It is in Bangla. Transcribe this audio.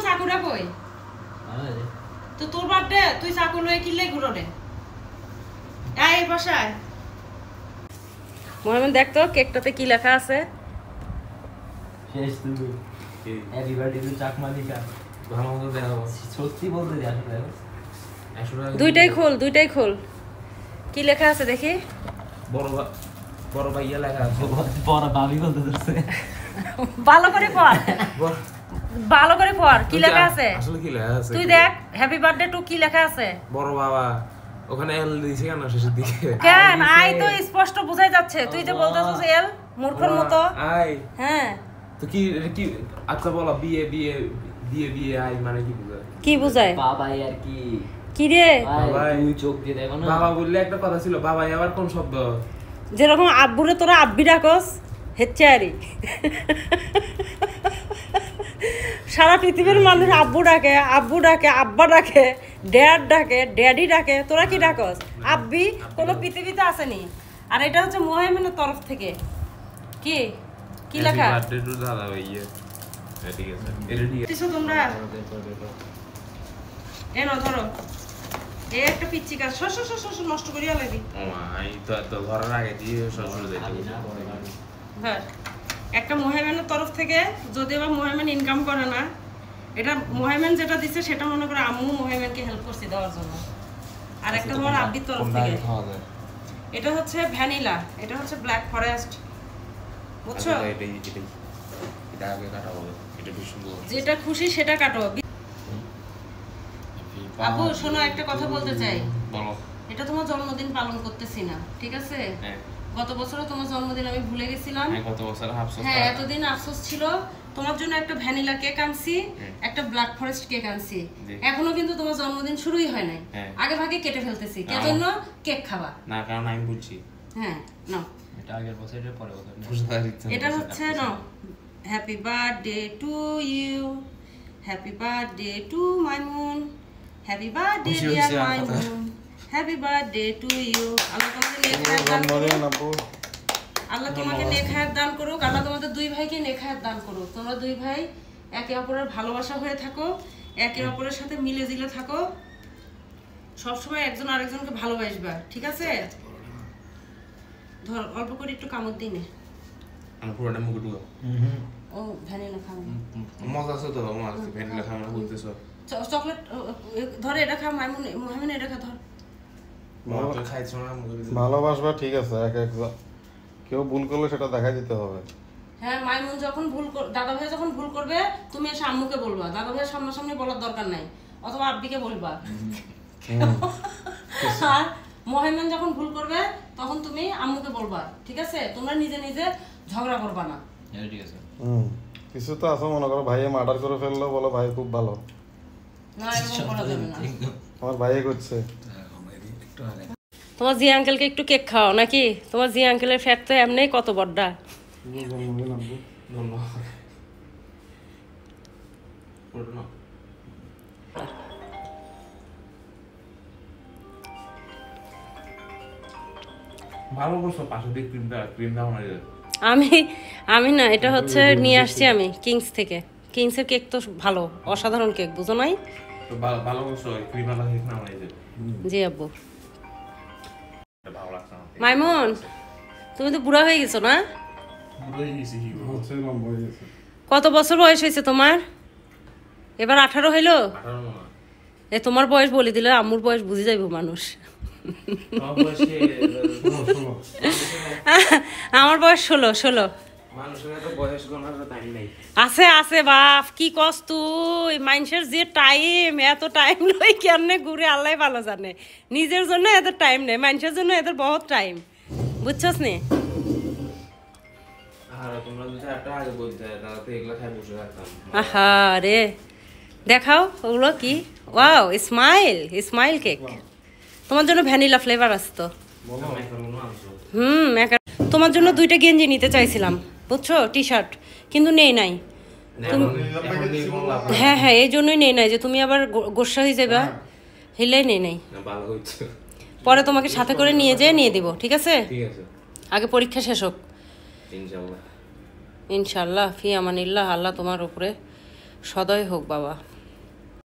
চাকুরা কই তো তোর বার্থডে তুই চাকু লয়ে কিলে ঘুরো রে এই বসায় মোহাম্মদ দেখ তো কেকটাতে কি লেখা আছে শেষ তুমি হ্যাপি বার্থডে টু চাকমা লিখা ভালো মতো দেখাবো সত্যি বলতে দি আসলে দুইটাই খোল কি লেখা আছে দেখি বড় ভাইয়া লেখা আছে বড় ভাবি বলতে দিচ্ছে ভালো করে পড় কি লেখা আছে আসলে কি লেখা আছে তুই দেখ হ্যাপি বার্থডে টু কি লেখা আছে বড় বাবা ওখানে এল দিছে কেন শেষের দিকে কেন আই তো স্পষ্ট বোঝাই যাচ্ছে তুই যে বলতেছিস এল মূর্খের মতো আই হ্যাঁ তো কি আচ্ছা বলো বিয়ে আই মানে কি বোঝায় বাবা আর কি রে তুই চোখ দিয়ে দেখো না বাবা বললে একটা কথা ছিল বাবা আবার কোন শব্দ যেরকম আব্বুরে তোরা আব্বি ডাকস হেচ্চারি সারা পৃথিবীর মানুষ আব্বু ডাকে আব্বা ডাকে ড্যাডি ডাকে তোরা কি ডাকস আব্বি কোনো পৃথিবীতে আসেনি আর এটা হচ্ছে মোহাইমেনের তরফ থেকে কি লেখা দাদা ভাইয়া ঠিক আছে এটা তোমরা এনো ধরো এই একটা পিচ্চি কাজ শশ নষ্ট করিয়া লাগি এই তো এত ঘরের আগে দিয়ে শ্বশুর দিতে হ্যাঁ একটা মোহাইমেনের তরফ থেকে যদি আবার মোহাইমেন ইনকাম করে না এটা মোহাইমেন যেটা দিচ্ছে সেটা মনে করে আম্মু মোহাইমেনকে হেল্প করছি দেওয়ার জন্য আর একটা তোমার আব্বির তরফ থেকে এটা হচ্ছে ভ্যানিলা এটা হচ্ছে ব্ল্যাক ফরেস্ট বুঝছো এটা আগে কাটা হবে এটা বেশ সুন্দর যেটা খুশি সেটা কাটো আপু শোনো একটা কথা বলতে চাই বলো এটা তোমার জন্মদিন পালন করতেছি না ঠিক আছে গত বছরও তোমার জন্মদিন আমি ভুলে গেছিলাম গত বছর আফসোস হ্যাঁ এতদিন আফসোস ছিল তোমার জন্য একটা ভ্যানিলা কেক আনছি একটা ব্ল্যাক ফরেস্ট কেক আনছি এখনো কিন্তু তোমার জন্মদিন শুরুই হয় নাই আগে ভাগে কেটে ফেলতেছি কে জন্য কেক খাবা না কারণ আমি বুঝছি হ্যাঁ নাও এটা আগের বছরের পরের বছর এটা হচ্ছে now happy birthday to you happy birthday to Maimun happy birthday dear Maimun happy birthday to you Allah তোমাকে নেক হায়াত দান করুক আল্লাহ তোমাকে নেক হায়াত দান করুক আল্লাহ তোমাদের দুই ভাইকে নেক হায়াত দান করুক তোমরা দুই ভাই একে অপরের ভালোবাসা হয়ে থাকো একে অপরের সাথে মিলে জিলে থাকো সবসময় একজন আরেকজনকে ভালোবাসবা ঠিক আছে ধর অল্প করে একটু কামড় দিনে আমি পুরোটা মুখে ঢুকাও ও ভ্যানিলা খাও মজা আছে তো আমার ভ্যানিলা খাওয়া বলতেছো চকলেট ধরে এটা খা মাইমুন এটা খা ধর ভালোবাসবা ঠিক আছে এক একজন কেউ ভুল করলে সেটা দেখা দিতে হবে হ্যাঁ মাইমুন যখন দাদা ভাই যখন ভুল করবে তুমি এসে আম্মুকে বলবা দাদা ভাইয়ের সামনাসামনি বলার দরকার নাই অথবা আব্বিকে বলবা আর মোহাইমেন যখন ভুল করবে তখন তুমি আম্মুকে বলবা ঠিক আছে তোমরা নিজে নিজে ঝগড়া করবা না ঠিক আছে কিছু তো আছে মনে করো ভাইয়ে মার্ডার করে ফেললো বলো ভাই খুব ভালো না এরকম করা যাবে না আমার ভাইয়ে করছে তোমার জি আঙ্কেলকে একটু কেক খাও নাকি তোমার জি আঙ্কেলের ফ্যাট তো এমনিই কত বড়টা ভালো করছো পাশে দিয়ে ক্রিম দাও না আমি না এটা হচ্ছে নিয়ে আসছি আমি কিংস থেকে কিংসের কেক তো ভালো অসাধারণ কেক বুঝো নাই তো ভালো করছো ক্রিম वाला কেক না মানে জি আব্বু মাইমুন তুমি তো বুড়া হয়ে গেছো না কত বছর বয়স হয়েছে তোমার এবার 18 হইলো তোমার বয়স বলে দিলে আম্মুর বয়স বুঝে যাইব মানুষ আমার বয়স 16 আছে আছে বাপ কি কস তুই মানুষের যে টাইম এত টাইম লই কেমনে ঘুরে আল্লাহ ভালো জানে নিজের জন্য এত টাইম নেই মানুষের জন্য এদের বহুত টাইম বুঝছস নি আহা রে দেখাও ওগুলো কি ওয়াও স্মাইল কেক তোমার জন্য ভ্যানিলা ফ্লেভার আছে তো তোমার জন্য 2টা গেঞ্জি নিতে চাইছিলাম বুঝছো টি শার্ট কিন্তু নেই নাই হ্যাঁ এই জন্যই নেই নাই যে তুমি আবার গোসা হয়ে যাবে হিলাই নেই নাই পরে তোমাকে সাথে করে নিয়ে যেয়ে নিয়ে দিব ঠিক আছে আগে পরীক্ষা শেষ হোক ইনশাল্লাহ ফি আমানিল্লাহ আল্লাহ তোমার উপরে সদয় হোক বাবা